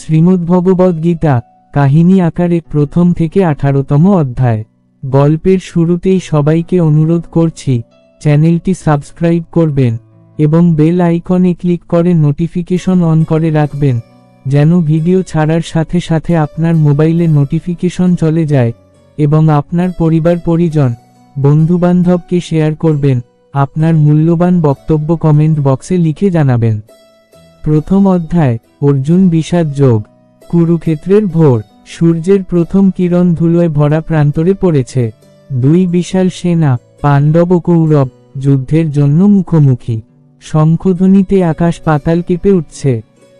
শ্রীমদ্ভগবদ্গীতা কাহিনী আকারে ১ম থেকে ১৮তম অধ্যায়। গল্পের শুরুতেই সবাইকে অনুরোধ করছি চ্যানেলটি সাবস্ক্রাইব করবেন এবং বেল আইকনে ক্লিক করে নোটিফিকেশন অন করে রাখবেন, যেন ভিডিও ছাড়ার সাথে সাথে আপনার মোবাইলে নোটিফিকেশন চলে যায় এবং আপনার পরিবার পরিজন বন্ধুবান্ধবকে শেয়ার করবেন। আপনার মূল্যবান বক্তব্য কমেন্ট বক্সে লিখে জানাবেন। প্রথম অধ্যায়, অর্জুন বিষাদ যোগ। কুরুক্ষেত্রের ভোর, সূর্যের প্রথম কিরণ ধুলোয় ভরা প্রান্তরে পড়েছে। দুই বিশাল সেনা, পাণ্ডব ও কৌরব, যুদ্ধের জন্য মুখোমুখি। শঙ্খধ্বনিতে আকাশ পাতাল কেঁপে উঠছে।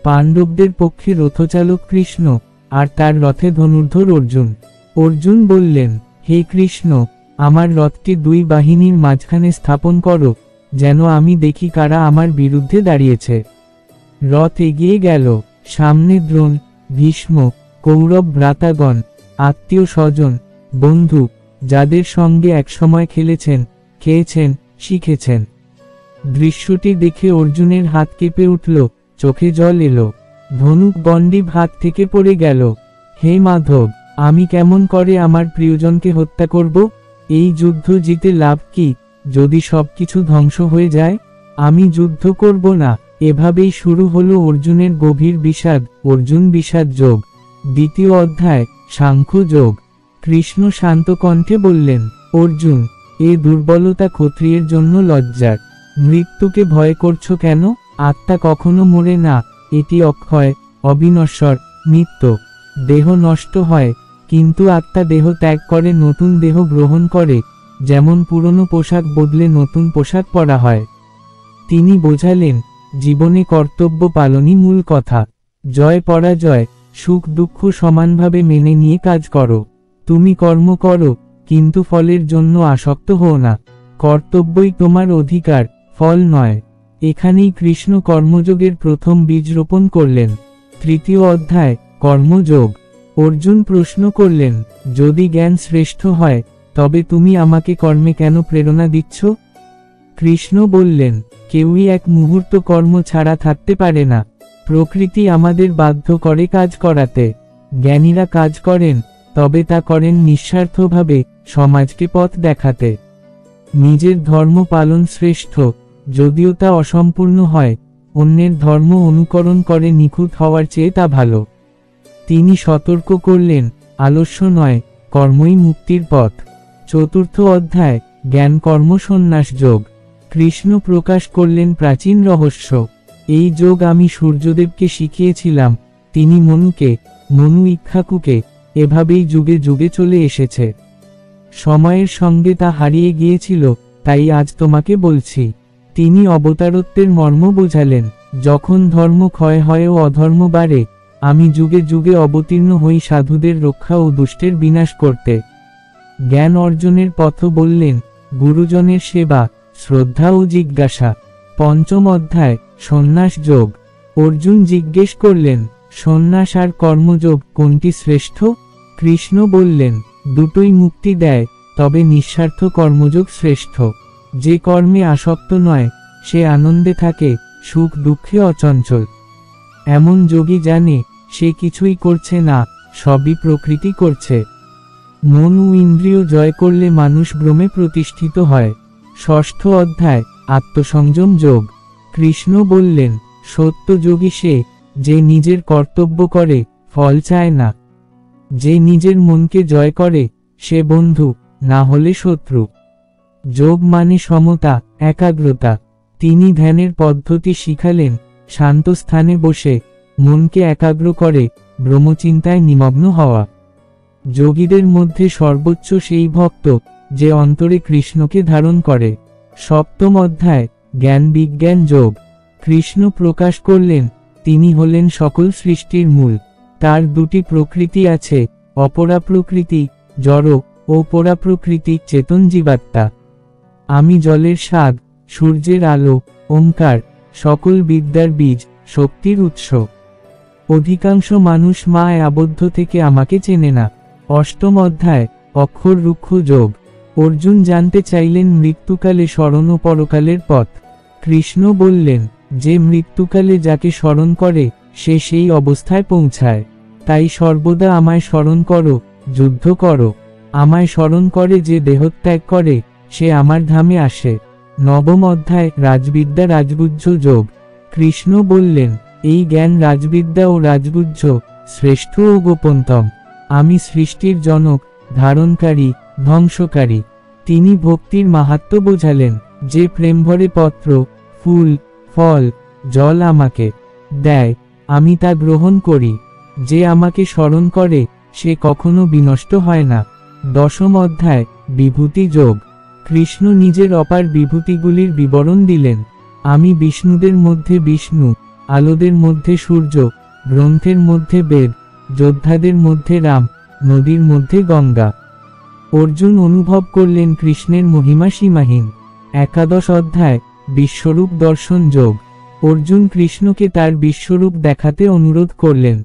পাণ্ডবদের পক্ষে রথচালক কৃষ্ণ, আর তার রথে ধনুর্ধর অর্জুন। অর্জুন বললেন, হে কৃষ্ণ, আমার রথটি দুই বাহিনীর মাঝখানে স্থাপন করো, যেন আমি দেখি কারা আমার বিরুদ্ধে দাঁড়িয়েছে। রথ এগিয়ে গেল। সামনে দ্রোণ, ভীষ্ম, কৌরব ভ্রাতাগণ, আত্মীয় স্বজন, বন্ধু, যাদের সঙ্গে একসময় খেলেছেন, খেয়েছেন, শিখেছেন। দৃশ্যটি দেখে অর্জুনের হাত কেঁপে উঠল, চোখে জল এলো। ধনুক গণ্ডি হাত থেকে পড়ে গেল। হে মাধব, আমি কেমন করে আমার প্রিয়জনকে হত্যা করব? এই যুদ্ধ জিতে লাভ কি, যদি সবকিছু ধ্বংস হয়ে যায়? আমি যুদ্ধ করব না। এভাবেই শুরু হলো অর্জুনের গভীর বিষাদ, অর্জুন বিষাদ যোগ। দ্বিতীয় অধ্যায়, সাংখ্য যোগ। কৃষ্ণ শান্ত কণ্ঠে বললেন, অর্জুন, এ দুর্বলতা ক্ষত্রিয়ের জন্য লজ্জার। মৃত্যুকে ভয় করছো কেন? আত্মা কখনো মরে না, এটি অক্ষয়, অবিনশ্বর, নিত্য। দেহ নষ্ট হয়, কিন্তু আত্মা দেহ ত্যাগ করে নতুন দেহ গ্রহণ করে, যেমন পুরনো পোশাক বদলে নতুন পোশাক পরা হয়। তিনি বোঝালেন, জীবনে কর্তব্য পালনই মূল কথা। জয় পরাজয়, সুখ দুঃখ সমানভাবে মেনে নিয়ে কাজ করো। তুমি কর্ম করো, কিন্তু ফলের জন্য আসক্ত হও না। কর্তব্যই তোমার অধিকার, ফল নয়। এখানেই কৃষ্ণ কর্মযোগের প্রথম বীজ রোপণ করলেন। তৃতীয় অধ্যায়, কর্মযোগ। অর্জুন প্রশ্ন করলেন, যদি জ্ঞান শ্রেষ্ঠ হয়, তবে তুমি আমাকে কর্মে কেন প্রেরণা দিচ্ছ? কৃষ্ণ বললেন, কেউই এক মুহূর্ত কর্ম ছাড়া থাকতে পারে না। প্রকৃতি আমাদের বাধ্য করে কাজ করাতে। জ্ঞানীরা কাজ করেন, তবে তা করেন নিঃস্বার্থভাবে, সমাজকে পথ দেখাতে। নিজের ধর্ম পালন শ্রেষ্ঠ, যদিও তা অসম্পূর্ণ হয়। অন্যের ধর্ম অনুকরণ করে নিখুঁত হওয়ার চেয়ে তা ভালো। তিনি সতর্ক করলেন, আলস্য নয়, কর্মই মুক্তির পথ। চতুর্থ অধ্যায়, জ্ঞান কর্ম সন্ন্যাস যোগ। কৃষ্ণ প্রকাশ করলেন প্রাচীন রহস্য। এই যোগ আমি সূর্যদেবকে শিখিয়েছিলাম, তিনি মনুকে, মনু ইক্ষ্বাকুকে, এভাবেই যুগে যুগে চলে এসেছে। সময়ের সঙ্গে তা হারিয়ে গিয়েছিল, তাই আজ তোমাকে বলছি। তিনি অবতারত্বের মর্ম বোঝালেন, যখন ধর্ম ক্ষয় হয় ও অধর্ম বাড়ে, আমি যুগে যুগে অবতীর্ণ হই সাধুদের রক্ষা ও দুষ্টের বিনাশ করতে। জ্ঞান অর্জনের পথ বললেন, গুরুজনের সেবা, শ্রদ্ধা ও জিজ্ঞাসা। পঞ্চম অধ্যায়, সন্ন্যাস যোগ। অর্জুন জিজ্ঞেস করলেন, সন্ন্যাস আর কর্মযোগ কোনটি শ্রেষ্ঠ? কৃষ্ণ বললেন, দুটোই মুক্তি দেয়, তবে নিঃস্বার্থ কর্মযোগ শ্রেষ্ঠ। যে কর্মে আসক্ত নয়, সে আনন্দে থাকে, সুখ দুঃখে অচঞ্চল। এমন যোগী জানে, সে কিছুই করছে না, সবই প্রকৃতি করছে। মন ও ইন্দ্রিয় জয় করলে মানুষ ব্রহ্মে প্রতিষ্ঠিত হয়। ষষ্ঠ অধ্যায়, আত্মসংযম যোগ। কৃষ্ণ বললেন, সত্য যোগী সে, যে নিজের কর্তব্য করে, ফল চায় না। যে নিজের মনকে জয় করে, সে বন্ধু, না হলে শত্রু। যোগ মানে সমতা, একাগ্রতা। তিনি ধ্যানের পদ্ধতি শিখালেন, শান্ত স্থানে বসে, মনকে একাগ্র করে, ব্রহ্মচিন্তায় নিমগ্ন হওয়া। যোগীদের মধ্যে সর্বোচ্চ সেই ভক্ত, যে অন্তরে কৃষ্ণকে ধারণ করে। সপ্তম অধ্যায়, জ্ঞান বিজ্ঞান যোগ। কৃষ্ণ প্রকাশ করলেন, তিনি হলেন সকল সৃষ্টির মূল। তার দুটি প্রকৃতি আছে, অপরা প্রকৃতি, জড়, ও পরা প্রকৃতি, চেতন জীবাত্মা। আমি জলের স্বাদ, সূর্যের আলো, ওঙ্কার, সকল বিদ্যার বীজ, শক্তির উৎস। অধিকাংশ মানুষ মায়ায় আবদ্ধ থেকে আমাকে চেনে না। অষ্টম অধ্যায়, অক্ষর রুক্ষ যোগ। অর্জুন জানতে চাইলেন মৃত্যুকালে স্মরণ ও পরকালের পথ। কৃষ্ণ বললেন, যে মৃত্যুকালে যাকে স্মরণ করে, সে সেই অবস্থায় পৌঁছায়। তাই সর্বদা আমায় স্মরণ করো, যুদ্ধ করো। আমায় স্মরণ করে যে দেহত্যাগ করে, সে আমার ধামে আসে। নবম অধ্যায়, রাজবিদ্যা রাজগুহ্য যোগ। কৃষ্ণ বললেন, এই জ্ঞান রাজবিদ্যা ও রাজগুহ্য, শ্রেষ্ঠ ও গোপনতম। আমি সৃষ্টির জনক, ধারণকারী, ধ্বংসকারী। তিনি ভক্তির মাহাত্ম্য বোঝালেন, যে প্রেমভরে পত্র, ফুল, ফল, জল আমাকে দেয়, আমি তা গ্রহণ করি। যে আমাকে স্মরণ করে, সে কখনো বিনষ্ট হয় না। দশম অধ্যায়, বিভূতি যোগ। কৃষ্ণ নিজের অপার বিভূতিগুলির বিবরণ দিলেন। আমি বিষ্ণুদের মধ্যে বিষ্ণু, আলোদের মধ্যে সূর্য, গ্রন্থের মধ্যে বেদ, যোদ্ধাদের মধ্যে রাম, নদীর মধ্যে গঙ্গা। অর্জুন অনুভব করলেন কৃষ্ণের মহিমা সীমাহীন। একাদশ অধ্যায়, বিশ্বরূপ দর্শন যোগ। অর্জুন কৃষ্ণকে তার বিশ্বরূপ দেখাতে অনুরোধ করলেন।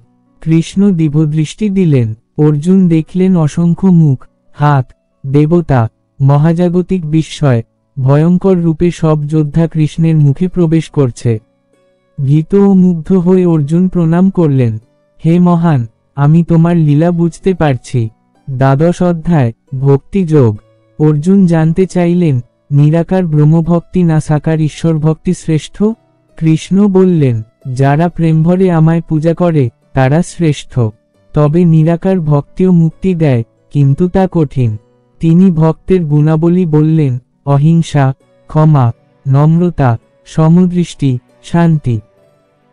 কৃষ্ণ দিব্যদৃষ্টি দিলেন। অর্জুন দেখলেন অসংখ্য মুখ, হাত, দেবতা, মহাজাগতিক বিস্ময়, ভয়ঙ্কর রূপে সব যোদ্ধা কৃষ্ণের মুখে প্রবেশ করছে। ভীত ও মুগ্ধ হয়ে অর্জুন প্রণাম করলেন। হে মহান, আমি তোমার লীলা বুঝতে পারছি। দ্বাদশ অধ্যায়, ভক্তি যোগ। অর্জুন জানতে চাইলেন, নিরাকার ব্রহ্মভক্তি না সাকার ঈশ্বরভক্তি শ্রেষ্ঠ? কৃষ্ণ বললেন, যারা প্রেমভরে আমায় পূজা করে, তারা শ্রেষ্ঠ। তবে নিরাকার ভক্তিও মুক্তি দেয়, কিন্তু তা কঠিন। তিনি ভক্তের গুণাবলী বললেন, অহিংসা, ক্ষমা, নম্রতা, সমদৃষ্টি, শান্তি।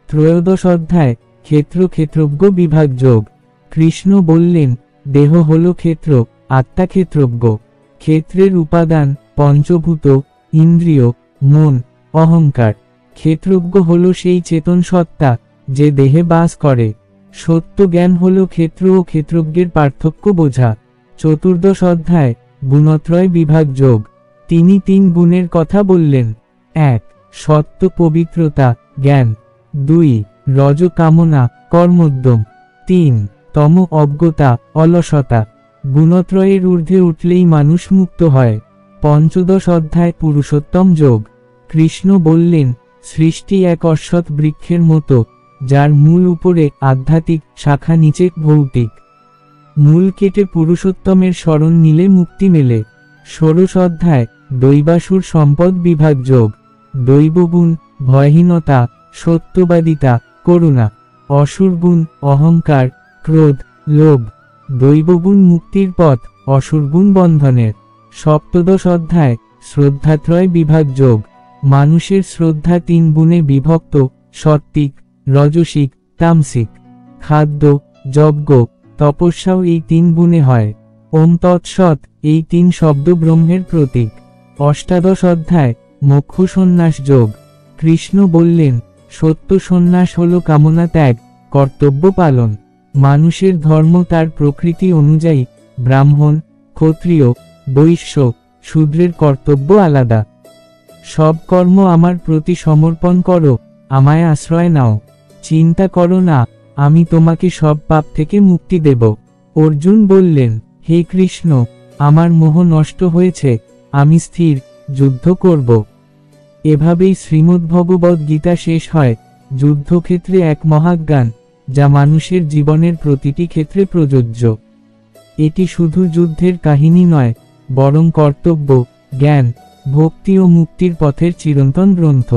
ত্রয়োদশ অধ্যায়, ক্ষেত্র ক্ষেত্রজ্ঞ বিভাগ যোগ। কৃষ্ণ বললেন, দেহ হল ক্ষেত্র, আত্মা ক্ষেত্রজ্ঞ। ক্ষেত্রের উপাদান পঞ্চভূত, ইন্দ্রিয়, মন, অহংকার। ক্ষেত্রজ্ঞ হল সেই চেতন সত্তা, যে দেহে বাস করে। সত্য জ্ঞান হল ক্ষেত্র ও ক্ষেত্রজ্ঞের পার্থক্য বোঝা। চতুর্দশ অধ্যায়, গুণত্রয় বিভাগ যোগ। তিনি 3 গুণের কথা বললেন। 1. সত্য পবিত্রতা, জ্ঞান। 2. রজ কামনা, কর্মোদ্যম। 3. তম অজ্ঞতা, অলসতা। গুণত্রয়ের ঊর্ধ্বে উঠলেই মানুষ মুক্ত হয়। পঞ্চদশ অধ্যায়, পুরুষোত্তম যোগ। কৃষ্ণ বললেন, সৃষ্টি এক অশ্বত্থ বৃক্ষের মতো, যার মূল উপরে আধ্যাত্মিক, শাখা নিচে ভৌতিক। মূল কেটে পুরুষোত্তমের শরণ নিলে মুক্তি মেলে। ষোড়শ অধ্যায়, দৈবাসুর সম্পদ বিভাগ যোগ। দৈবগুণ, ভয়হীনতা, সত্যবাদিতা, করুণা। অসুরগুণ, অহংকার, ক্রোধ, লোভ। দৈবগুণ মুক্তির পথ, অসুরগুণ বন্ধনের। সপ্তদশ অধ্যায়, শ্রদ্ধাত্রয় বিভাগ যোগ। মানুষের শ্রদ্ধা 3 গুণে বিভক্ত, সাত্ত্বিক, রজসিক, তামসিক। খাদ্য, যজ্ঞ, তপস্যাও এই 3 গুণে হয়। ওম তৎসৎ, এই 3 শব্দ ব্রহ্মের প্রতীক। অষ্টাদশ অধ্যায়, মোক্ষ সন্ন্যাস যোগ। কৃষ্ণ বললেন, সত্য সন্ন্যাস হল কামনা ত্যাগ, কর্তব্য পালন। মানুষের ধর্ম তার প্রকৃতি অনুযায়ী, ব্রাহ্মণ, ক্ষত্রিয়, বৈশ্য, শূদ্রের কর্তব্য আলাদা। সব কর্ম আমার প্রতি সমর্পণ করো, আমায় আশ্রয় নাও। চিন্তা করো না, আমি তোমাকে সব পাপ থেকে মুক্তি দেব। অর্জুন বললেন, হে কৃষ্ণ, আমার মোহ নষ্ট হয়েছে, আমি স্থির, যুদ্ধ করব। এভাবেই শ্রীমদ্ভগবদ্ গীতা শেষ হয়। যুদ্ধক্ষেত্রে এক মহাজ্ঞান, যা মানুষের জীবনের প্রতিটি ক্ষেত্রে প্রযোজ্য। এটি শুধু যুদ্ধের কাহিনী নয়, বরং কর্তব্য, জ্ঞান, ভক্তি ও মুক্তির পথের চিরন্তন গ্রন্থ।